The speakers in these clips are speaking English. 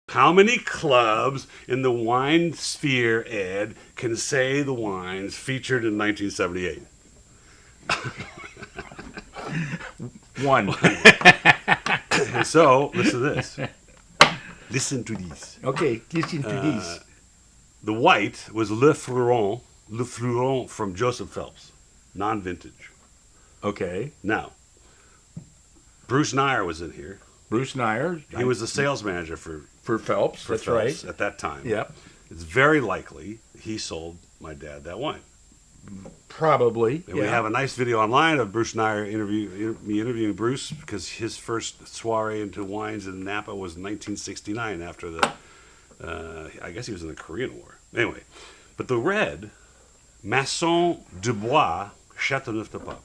How many clubs in the wine sphere, Ed, can say the wines featured in 1978? One. And so, listen to this. Listen to these. Okay, listen to these. The white was Le Fleuron from Joseph Phelps, non-vintage. Okay. Now, Bruce Nyer was in here. Bruce Nyer. He was the sales manager for Phelps. That's Phelps right. at that time. Yep. It's very likely he sold my dad that wine. Probably. And we have a nice video online of Bruce Nyer me interviewing Bruce, because his first soiree into wines in Napa was in 1969 after the, I guess he was in the Korean War. Anyway, but the red, Masson Dubois Châteauneuf-du-Pape.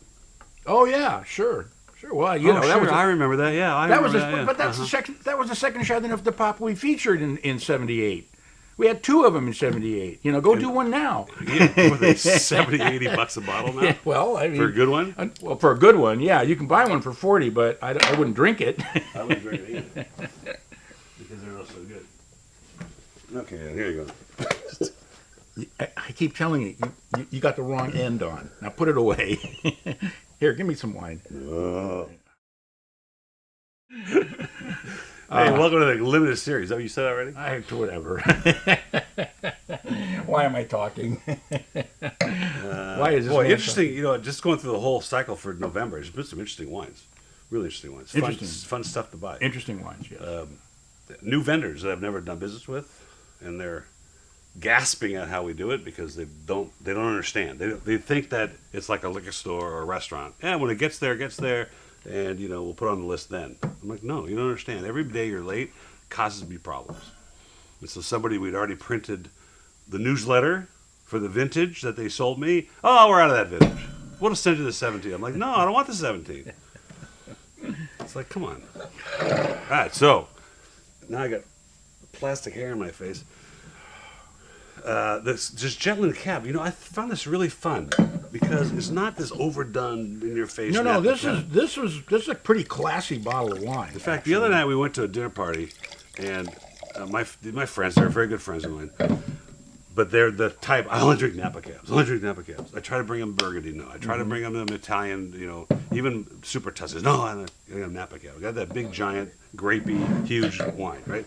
Oh yeah, sure. Well, you know sure, that was. I remember that. Yeah, I remember that. Yeah. But that's the second. That was the second Châteauneuf-du-Pape we featured in '78. We had two of them in '78. You know, go do one now. Yeah, were they 70, $80 a bottle now? Yeah, well, I mean, for a good one. Well, for a good one, yeah, you can buy one for $40, but I wouldn't drink it. I wouldn't drink it either because they're not so good. Okay, here you go. I keep telling you, you got the wrong end on. Now put it away. Here, give me some wine. Hey, welcome to the limited series. Is that what you said already? Whatever. Why am I talking? Why is this? Boy, interesting. You know, just going through the whole cycle for November, there's been some interesting wines. Really interesting wines. Fun stuff to buy. Interesting wines, yes. New vendors that I've never done business with, and they're gasping at how we do it because they don't understand. They think that it's like a liquor store or a restaurant. Yeah, when it gets there, and you know we'll put it on the list then. I'm like, no, you don't understand. Every day you're late causes me problems. And so we'd already printed the newsletter for the vintage that they sold me. Oh, we're out of that vintage. We'll just send you the 17. I'm like, no, I don't want the 17. It's like, come on. All right, so now I got plastic hair in my face. This Jettlynn Cab, you know, I found this really fun because it's not this overdone in your face. No, this is a pretty classy bottle of wine. In fact, the other night we went to a dinner party, and my friends, they're very good friends of mine, but they're the type, I only drink Napa Cabs. I try to bring them Burgundy, no. I try to bring them Italian, you know, even Super Tusses. No, I got Napa Cab. I got that big, giant, grapey, huge wine, right?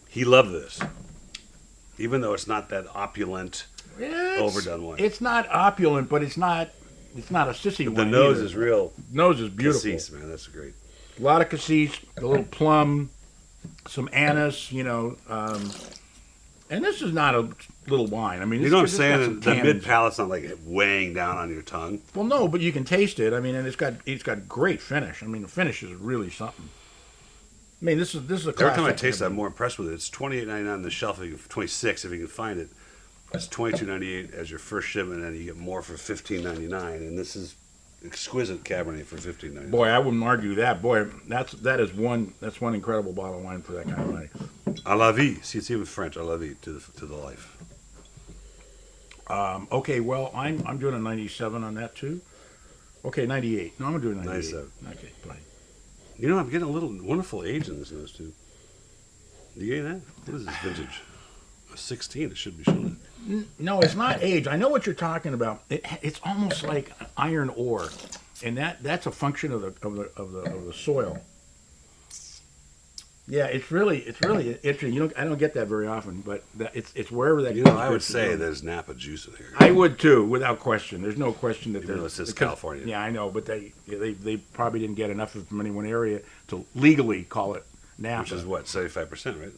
He loved this. Even though it's not that opulent, overdone wine. It's not opulent, but it's not a sissy wine. The nose either. is real. Nose is beautiful. Cassis, man, that's great. A lot of cassis, a little plum, some anise, you know. And this is not a little wine. I mean, you know what I'm saying? The mid palate's not like weighing down on your tongue. Well, no, but you can taste it. I mean, and it's got great finish. I mean, the finish is really something. I mean, this is a classic. Every time I taste it, I'm more impressed with it. It's $28.99 on the shelf. $26 if you can find it. It's $22.98 as your first shipment, and you get more for $15.99. And this is exquisite Cabernet for $15.99. Boy, I wouldn't argue that. Boy, that's one incredible bottle of wine for that kind of money. À la vie. See, it's even French. À la vie, to the life. Okay, well, I'm doing a 97 on that too. Okay, 98. No, I'm gonna do a 98. 97. Okay, fine. You know, I'm getting a little wonderful age in this nose too. You getting that? What is this vintage? A 16. It should be showing it. No, it's not age. I know what you're talking about. It's almost like iron ore, and that's a function of the soil. Yeah, it's really interesting. I don't get that very often, but it's wherever that. You know, I would say there's Napa juice in here. I would too, without question. There's no question that Even though it says California. Yeah, I know, but they probably didn't get enough of it from any one area to legally call it Napa. Which is what, 75%, right?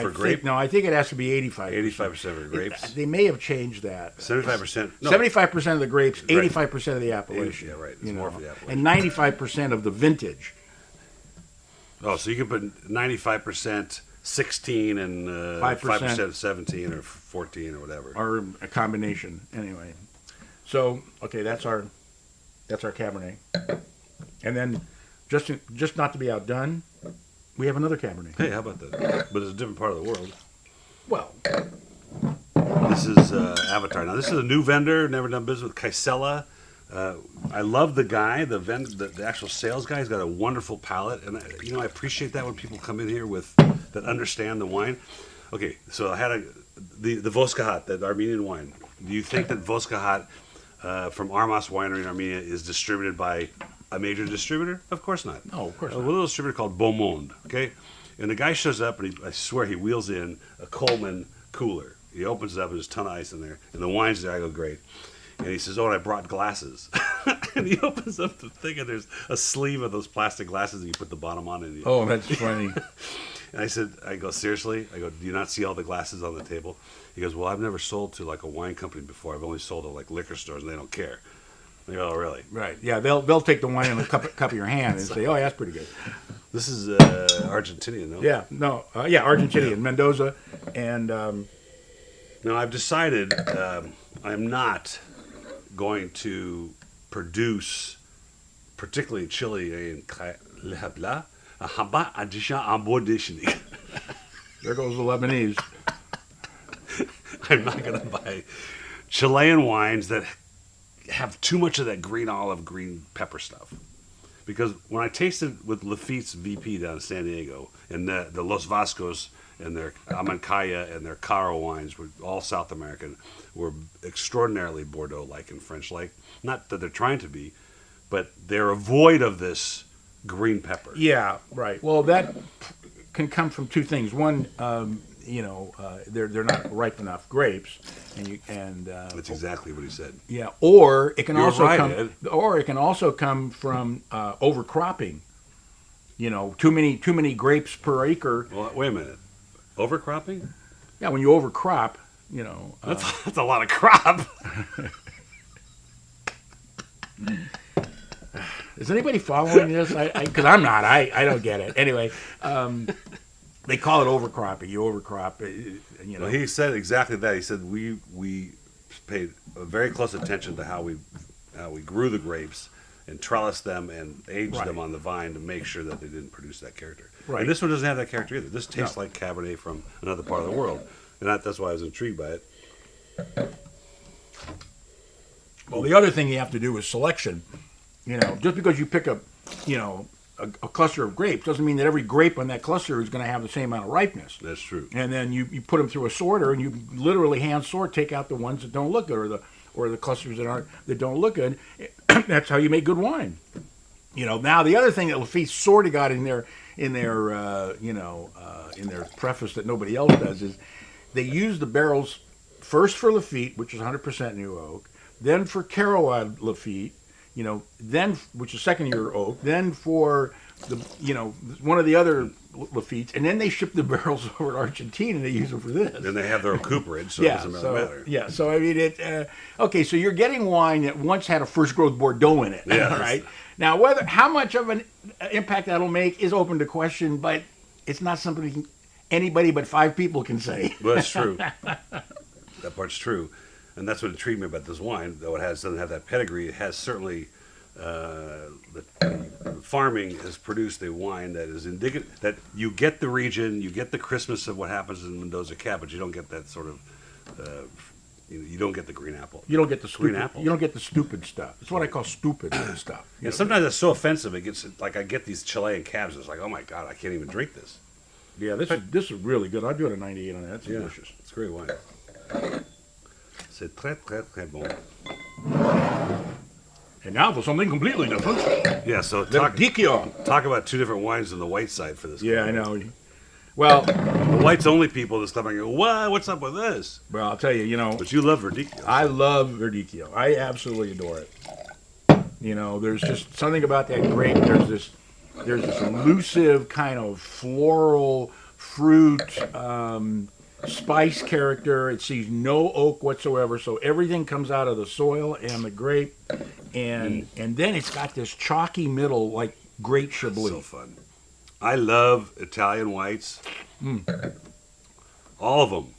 For grape? No, I think it has to be 85%. 85% for grapes? They may have changed that. 75%? No. 75% of the grapes, 85% of the appellation. Yeah, right. It's more for the appellation. And 95% of the vintage. Oh, so you can put 95% 16 and 5% 17 or 14 or whatever. Or a combination, anyway. So, okay, that's our Cabernet. And then, just not to be outdone, we have another Cabernet. Hey, how about that? But it's a different part of the world. Well, this is Avatar. Now, this is a new vendor, never done business with Castelli. I love the guy, the actual sales guy. He's got a wonderful palate, and I appreciate that when people come in here with that understand the wine. Okay, so I had the Voskahat, that Armenian wine. Do you think that Voskahat from Armas Winery in Armenia is distributed by a major distributor? Of course not. No, of course A not. little distributor called Beaumonde. Okay, and the guy shows up, and I swear he wheels in a Coleman cooler. He opens it up, and there's a ton of ice in there, and the wine's there. I go, great. And he says, oh, and I brought glasses. And he opens up the thing, and there's a sleeve of those plastic glasses that you put the bottom on. And Oh, that's funny. and I go, seriously? I go, do you not see all the glasses on the table? He goes, well, I've never sold to like a wine company before. I've only sold to like liquor stores, and they don't care. I go, oh, really? Right. Yeah, they'll take the wine in the cup of your hand and say, oh, yeah, that's pretty good. This is Argentinian, no? Yeah, no. Argentinian, Mendoza. And Now, I've decided I'm not going to produce, particularly Chile and there goes the Lebanese. I'm not going to buy Chilean wines that have too much of that green olive, green pepper stuff. Because when I tasted with Lafitte's VP down in San Diego, and the Los Vascos and their Amancaya and their Caro wines, were all South American, were extraordinarily Bordeaux-like and French-like. Not that they're trying to be, but they're void of this green pepper. Yeah, right. Well, that can come from two things. One, they're not ripe enough grapes, That's exactly what he said. yeah. Or it can You're also right, come. Ed. Or it can also come from overcropping. Too many grapes per acre. Well, wait a minute. Overcropping? Yeah, when you overcrop, That's a lot of crop. Is anybody following this? Because I'm not. I don't get it. Anyway, they call it overcropping. You overcrop. Well, he said exactly that. He said we paid very close attention to how we grew the grapes and trellised them and aged Right. them on the vine to make sure that they didn't produce that character. Right. And this one doesn't have that character either. This tastes No. like Cabernet from another part of the world, and that's why I was intrigued by it. Well, the other thing you have to do is selection. Just because you pick a cluster of grapes doesn't mean that every grape on that cluster is going to have the same amount of ripeness. That's true. And then you put them through a sorter, and you literally hand sort, take out the ones that don't look good, or the clusters that don't look good. That's how you make good wine. Now the other thing that Lafite sort of got in their preface that nobody else does is they use the barrels first for Lafite, which is 100% new oak, then for Carolade Lafite, then which is second-year oak, then for the one of the other Lafittes, and then they ship the barrels over to Argentina and they use them for this. And they have their cooperage, so it doesn't really matter. Yeah, so I mean okay, so you're getting wine that once had a first growth Bordeaux in it, Yes. right? Now, how much of an impact that'll make is open to question, but it's not something anybody but 5 people can say. Well, that's true. That part's true, and that's what intrigued me about this wine. Though it doesn't have that pedigree, it has certainly the farming has produced a wine that is indicative that you get the region, you get the crispness of what happens in Mendoza Cab, but you don't get that sort of you don't get the green apple. You don't get the Green stupid. apple. You don't get the stupid stuff. It's what I call stupid stuff. And sometimes it's so offensive. It gets like I get these Chilean cabs. It's like, oh my god, I can't even drink this. Yeah, this is really good. I'd do it a 98 on that. It's delicious. It's great wine. C'est très très très bon. And now for something completely different. Yeah, so talk Verdicchio. about two different wines on the white side for this. Yeah, I know. Well, The whites only people this club, I go, what? What's up with this? I'll tell you. But you love Verdicchio. I love Verdicchio. I absolutely adore it. There's just something about that grape. There's this elusive kind of floral fruit spice character. It sees no oak whatsoever, so everything comes out of the soil and the grape, and then it's got this chalky middle like great Chablis. So fun. I love Italian whites. All of them.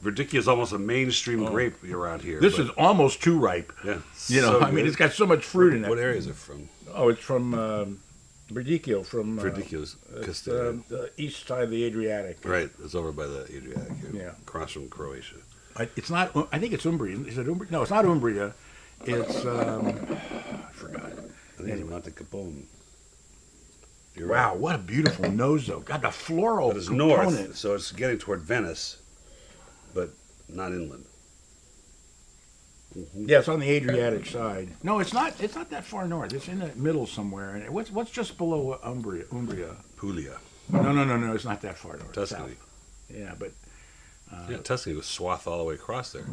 Verdicchio is almost a mainstream grape around here. This is almost too ripe. Yeah. It's got so much fruit in it. What area is it from? Oh, it's from Verdicchio, from Verdicchio's it's, Castelli. the east side of the Adriatic. Right. It's over by the Adriatic. Yeah. Across from Croatia. It's not. I think it's Umbria. Is it Umbria? No, it's not Umbria. It's I forgot. I think it's Montecappone. You're Wow, right. what a beautiful nose, though. Got the floral But it's component. north, so it's getting toward Venice, but not inland. Yeah, it's on the Adriatic side. No, it's not. It's not that far north. It's in the middle somewhere. And what's just below Umbria? Puglia, No. It's not that far north. Tuscany. South. Yeah, but Yeah, Tuscany was swathed all the way across there.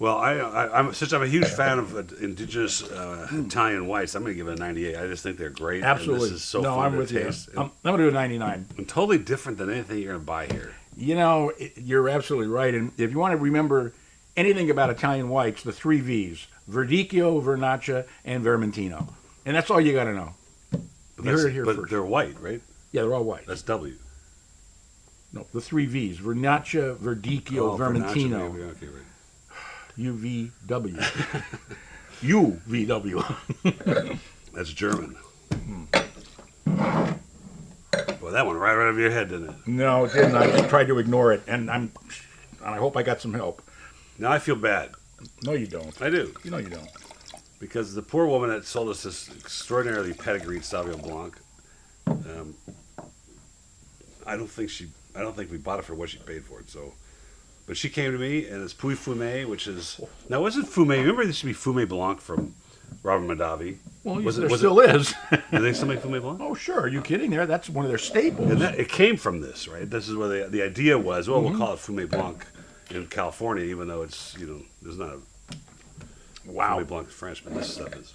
Well, since I'm a huge fan of indigenous Italian whites, I'm going to give it a 98. I just think they're great. absolutely. And this is so no, fun I'm to with you. taste. I'm going to do a 99. And totally different than anything you're going to buy here. You know, you're absolutely right. And if you want to remember anything about Italian whites, the 3 V's: Verdicchio, Vernaccia, and Vermentino. And that's all you got to know. But, You heard it here but first. they're white, right? Yeah, they're all white. That's W. No, the 3 V's: Vernaccia, Verdicchio, Vermentino. Vernaccia, okay, right. UVW. UVW. That's German. Well, that one right over your head, didn't it? No, it didn't. I just tried to ignore it, and I hope I got some help. Now I feel bad. No, you don't. I do. You know you don't. Because the poor woman that sold us this extraordinarily pedigreed Sauvignon Blanc, I don't think we bought it for what she paid for it. So, but she came to me, and it's Pouilly-Fumé, which is now wasn't Fumé. Remember, there used to be Fumé Blanc from Robert Mondavi. Well, Was there it- still is. Do they still make Fumé Blanc? Oh, sure. Are you kidding? That's one of their staples. And it came from this, right? This is where the idea was. Well, we'll call it Fumé Blanc in California, even though it's there's not a Wow. Fumé Blanc in French, but this stuff is.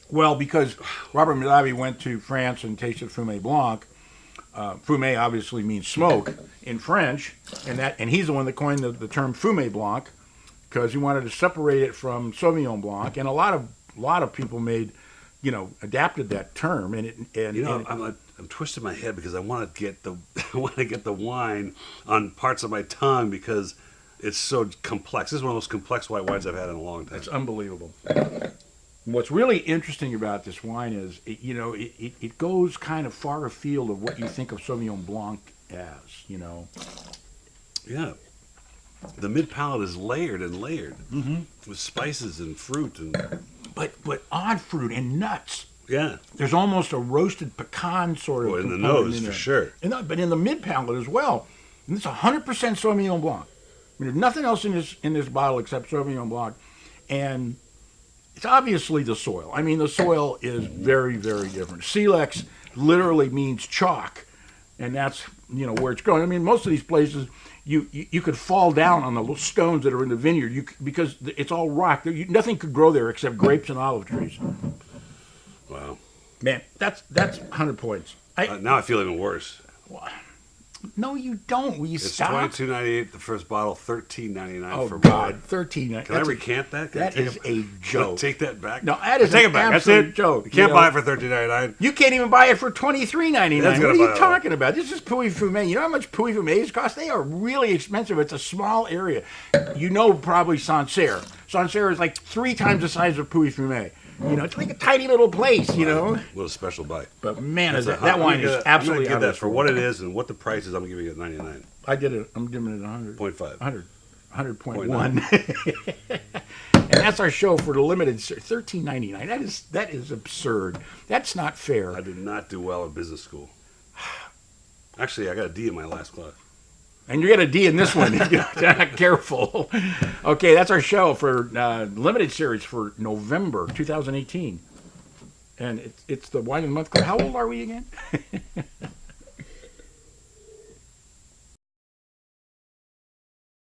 Well, because Robert Mondavi went to France and tasted Fumé Blanc. Fumé obviously means smoke in French, and he's the one that coined the term Fumé Blanc because he wanted to separate it from Sauvignon Blanc, and a lot of people adapted that term, I'm twisting my head because I want to get the wine on parts of my tongue because it's so complex. This is one of the most complex white wines I've had in a long time. It's unbelievable. What's really interesting about this wine is, it goes kind of far afield of what you think of Sauvignon Blanc as, Yeah. The mid palate is layered and layered with spices and fruit But odd fruit and nuts. yeah. There's almost a roasted pecan sort of Oh, in the component nose in for there. sure. But in the mid palate as well. And it's 100% Sauvignon Blanc. I mean, there's nothing else in this bottle except Sauvignon Blanc, and it's obviously the soil. I mean, the soil is very, very different. Silex literally means chalk, and that's where it's growing. I mean, most of these places you could fall down on the little stones that are in the vineyard because it's all rock. Nothing could grow there except grapes and olive trees. Wow. Man, that's 100 points. Now I feel even worse. No, you don't. Will you It's stop? $22.98 the first bottle, $13.99 Oh for God, more. 13. Can I recant that? Can I That take is it- a joke. Take that back. No, that is take an it back. That's absolute it. joke. You can't buy it for $13.99. You can't even buy it for $23.99. That's What gonna are you buy it. talking about? This is Pouilly-Fumé. You know how much Pouilly-Fumés cost? They are really expensive. It's a small area. Probably Sancerre. Sancerre is like 3 times the size of Pouilly-Fumé. It's like a tiny little place, Little special bite. But man, That's that wine is absolutely I'm gonna out give of that for what it is and what the price is. I'm giving it 99.5. I did it. I'm giving it 100. 100.1. And that's our show for the limited $13.99. That is absurd. That's not fair. I did not do well in business school. Actually, I got a D in my last class. And you get a D in this one if you're not careful. Okay, that's our show for limited series for November 2018. And it's the Wine of the Month Club. How old are we again?